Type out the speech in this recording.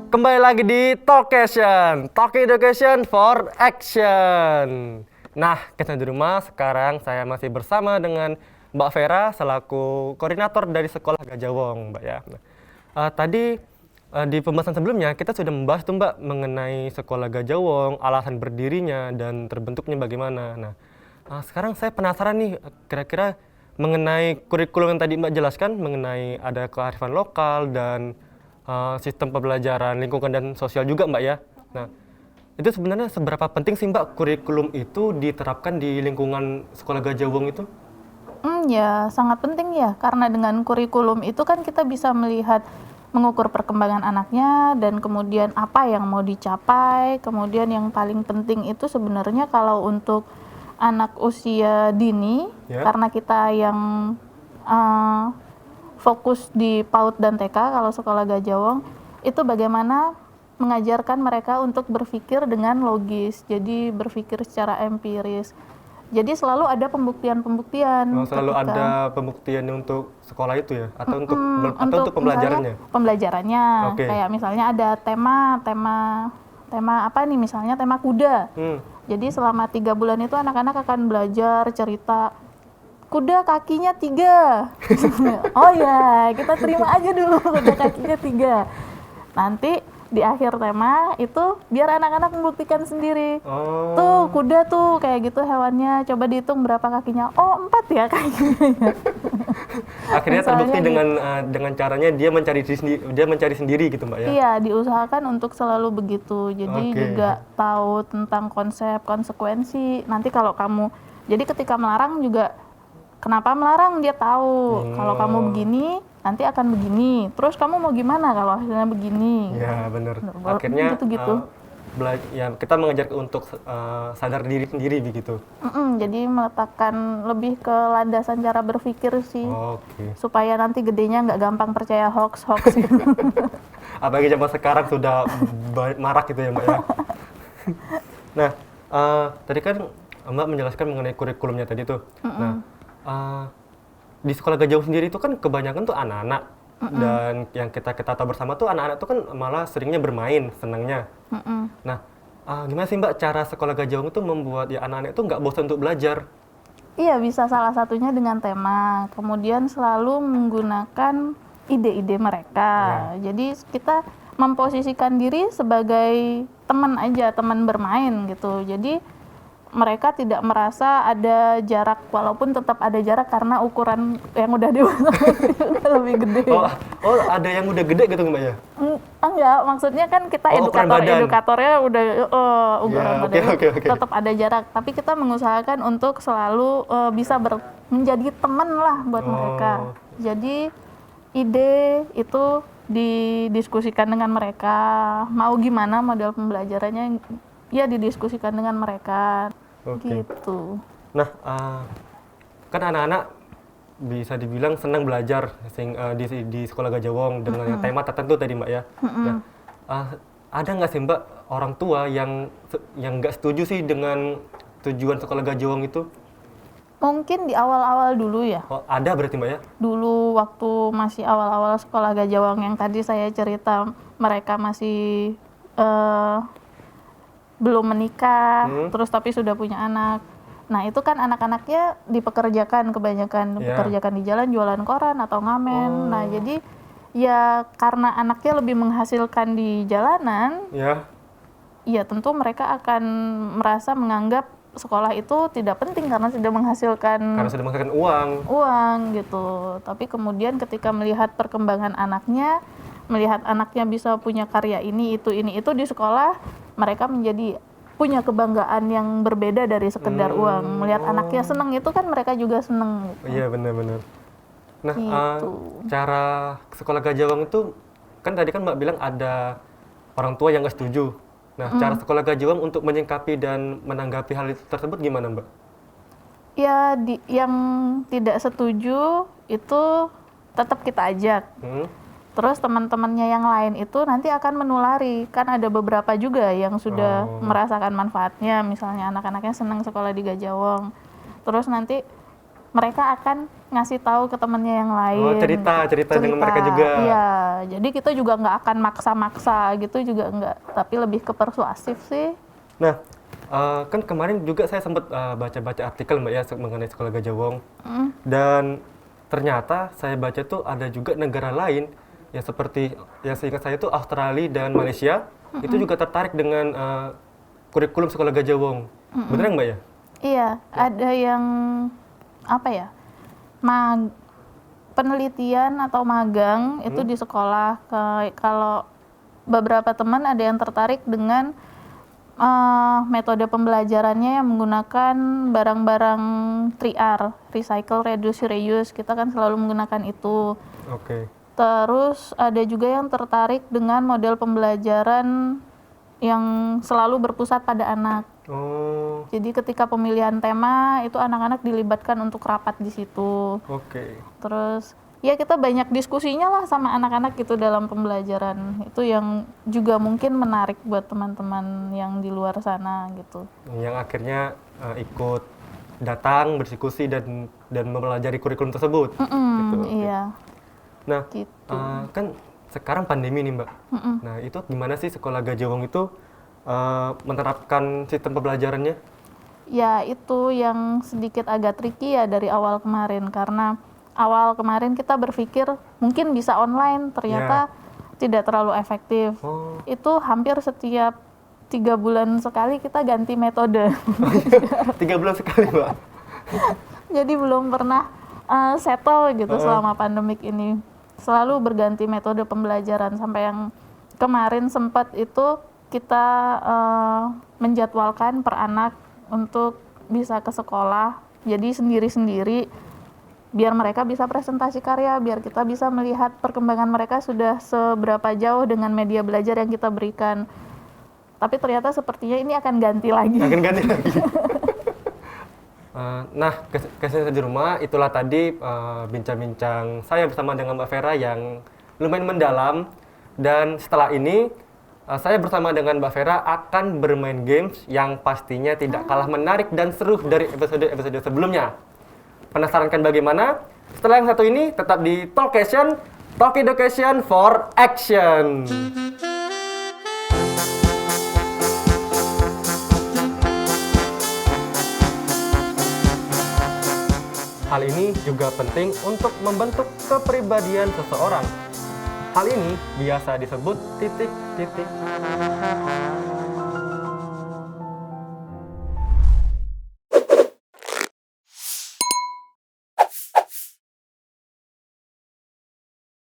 Kembali lagi di Talkation, Talk Education for Action. Nah, kita di rumah sekarang saya masih bersama dengan Mbak Vera selaku koordinator dari Sekolah Gajah Wong, Mbak ya. Tadi di pembahasan sebelumnya kita sudah membahas tuh Mbak mengenai Sekolah Gajah Wong, alasan berdirinya dan terbentuknya bagaimana. Nah, sekarang saya penasaran nih kira-kira mengenai kurikulum yang tadi Mbak jelaskan mengenai ada kearifan lokal dan sistem pembelajaran lingkungan dan sosial juga Mbak ya. Nah, itu sebenarnya seberapa penting sih Mbak kurikulum itu diterapkan di lingkungan Sekolah Gajah Wong itu? Ya sangat penting ya, karena dengan kurikulum itu kan kita bisa melihat, mengukur perkembangan anaknya dan kemudian apa yang mau dicapai. Kemudian yang paling penting itu sebenarnya kalau untuk anak usia dini, karena kita yang fokus di PAUD dan TK kalau Sekolah Gajah Wong, itu bagaimana mengajarkan mereka untuk berpikir dengan logis, jadi berpikir secara empiris. Jadi selalu ada pembuktian-pembuktian. Selalu ada pembuktian untuk sekolah itu ya, atau untuk pembelajarannya? Pembelajarannya, kayak misalnya ada tema apa nih, misalnya tema kuda. Jadi selama 3 bulan itu anak-anak akan belajar cerita kuda kakinya 3. Oh ya, kita terima aja dulu kuda kakinya 3. Nanti di akhir tema itu biar anak-anak membuktikan sendiri. Tuh kuda tuh kayak gitu hewannya, coba dihitung berapa kakinya. Oh 4 ya kakinya. Akhirnya terbukti dengan caranya dia mencari sendiri gitu Mbak ya? Iya, diusahakan untuk selalu begitu. Jadi juga tahu tentang konsep konsekuensi. Nanti kalau kamu, jadi ketika melarang juga kenapa melarang, dia tahu. Kalau kamu begini, nanti akan begini. Terus kamu mau gimana kalau hasilnya begini? Ya benar. Akhirnya gitu. Ya, kita mengajar untuk sadar diri sendiri begitu. Jadi meletakkan lebih ke landasan cara berpikir sih. Supaya nanti gedenya nggak gampang percaya hoax gitu. Apalagi zaman sekarang sudah marak gitu ya Mbak ya. Nah, tadi kan Mbak menjelaskan mengenai kurikulumnya tadi tuh. Nah, di Sekolah Gajah Wong sendiri itu kan kebanyakan tuh anak-anak, dan yang kita tahu bersama tuh anak-anak tuh kan malah seringnya bermain, senangnya. Nah, gimana sih Mbak cara Sekolah Gajah Wong itu membuat ya anak-anak itu nggak bosan untuk belajar? Iya, bisa salah satunya dengan tema, kemudian selalu menggunakan ide-ide mereka. Jadi kita memposisikan diri sebagai teman aja, teman bermain gitu. Jadi mereka tidak merasa ada jarak, walaupun tetap ada jarak karena ukuran yang udah dewasa udah lebih gede. Oh, ada yang udah gede gitu Mbak ya? Enggak, maksudnya kan kita edukatornya udah ukuran badan. Tetap ada jarak, tapi kita mengusahakan untuk selalu bisa menjadi teman lah buat mereka. Jadi ide itu didiskusikan dengan mereka, mau gimana model pembelajarannya, ya didiskusikan dengan mereka. Gitu. Nah, kan anak-anak bisa dibilang senang belajar di Sekolah Gajah Wong dengan tema tertentu tadi Mbak ya. Nah, ada nggak sih Mbak orang tua yang nggak setuju sih dengan tujuan Sekolah Gajah Wong itu? Mungkin di awal-awal dulu ya. Ada berarti Mbak ya? Dulu waktu masih awal-awal Sekolah Gajah Wong yang tadi saya cerita, mereka masih belum menikah, terus tapi sudah punya anak. Nah itu kan anak-anaknya dipekerjakan kebanyakan, dipekerjakan di jalan, jualan koran atau ngamen. Nah jadi ya karena anaknya lebih menghasilkan di jalanan, ya tentu mereka akan merasa menganggap sekolah itu tidak penting karena sudah menghasilkan uang gitu. Tapi kemudian ketika melihat perkembangan anaknya, melihat anaknya bisa punya karya ini itu di sekolah, mereka menjadi punya kebanggaan yang berbeda dari sekedar uang. Melihat anaknya senang itu kan mereka juga senang. Gitu. Iya benar-benar. Nah, cara Sekolah Gajah Wong itu kan tadi kan Mbak bilang ada orang tua yang nggak setuju. Nah, cara Sekolah Gajah Wong untuk menyikapi dan menanggapi hal itu tersebut gimana Mbak? Ya, yang tidak setuju itu tetap kita ajak. Terus teman-temannya yang lain itu nanti akan menulari. Kan ada beberapa juga yang sudah merasakan manfaatnya. Misalnya anak-anaknya senang sekolah di Gajah Wong. Terus nanti mereka akan ngasih tahu ke temennya yang lain. Oh, cerita dengan mereka juga. Iya, jadi kita juga nggak akan maksa-maksa gitu juga nggak, tapi lebih ke persuasif sih. Nah, kan kemarin juga saya sempat baca-baca artikel Mbak ya mengenai Sekolah Gajah Wong. Dan ternyata saya baca tuh ada juga negara lain yang seperti yang seingat saya tuh Australia dan Malaysia itu juga tertarik dengan kurikulum Sekolah Gajah Wong. Benar Mbak ya? Iya, ada yang apa ya? Penelitian atau magang itu di sekolah. Kalau beberapa teman ada yang tertarik dengan metode pembelajarannya yang menggunakan barang-barang 3R, recycle, reduce, reuse. Kita kan selalu menggunakan itu. Oke. Terus ada juga yang tertarik dengan model pembelajaran yang selalu berpusat pada anak. Oh. Jadi ketika pemilihan tema itu anak-anak dilibatkan untuk rapat di situ. Oke. Terus ya kita banyak diskusinya lah sama anak-anak gitu dalam pembelajaran. Itu yang juga mungkin menarik buat teman-teman yang di luar sana gitu. Yang akhirnya ikut datang berdiskusi dan mempelajari kurikulum tersebut. Gitu. Iya. Nah, Gitu. kan sekarang pandemi nih Mbak. Nah, itu gimana sih Sekolah Gajah Wong itu menerapkan sistem pembelajarannya? Ya itu yang sedikit agak tricky ya dari awal kemarin, karena awal kemarin kita berpikir mungkin bisa online, ternyata tidak terlalu efektif. Oh. Itu hampir setiap 3 bulan sekali kita ganti metode. 3 bulan sekali Mbak? Jadi belum pernah settle gitu selama pandemik ini. Selalu berganti metode pembelajaran, sampai yang kemarin sempat itu kita menjadwalkan per anak untuk bisa ke sekolah, jadi sendiri-sendiri, biar mereka bisa presentasi karya, biar kita bisa melihat perkembangan mereka sudah seberapa jauh dengan media belajar yang kita berikan. Tapi ternyata sepertinya ini akan ganti lagi. Akan ganti lagi. Nah, kesehatan di rumah itulah tadi bincang-bincang saya bersama dengan Mbak Vera yang lumayan mendalam. Dan setelah ini saya bersama dengan Mbak Vera akan bermain games yang pastinya tidak kalah menarik dan seru dari episode-episode sebelumnya. Penasaran kan bagaimana? Setelah yang satu ini tetap di Talkation, Talk Education for Action. Hal ini juga penting untuk membentuk kepribadian seseorang. Hal ini biasa disebut titik-titik.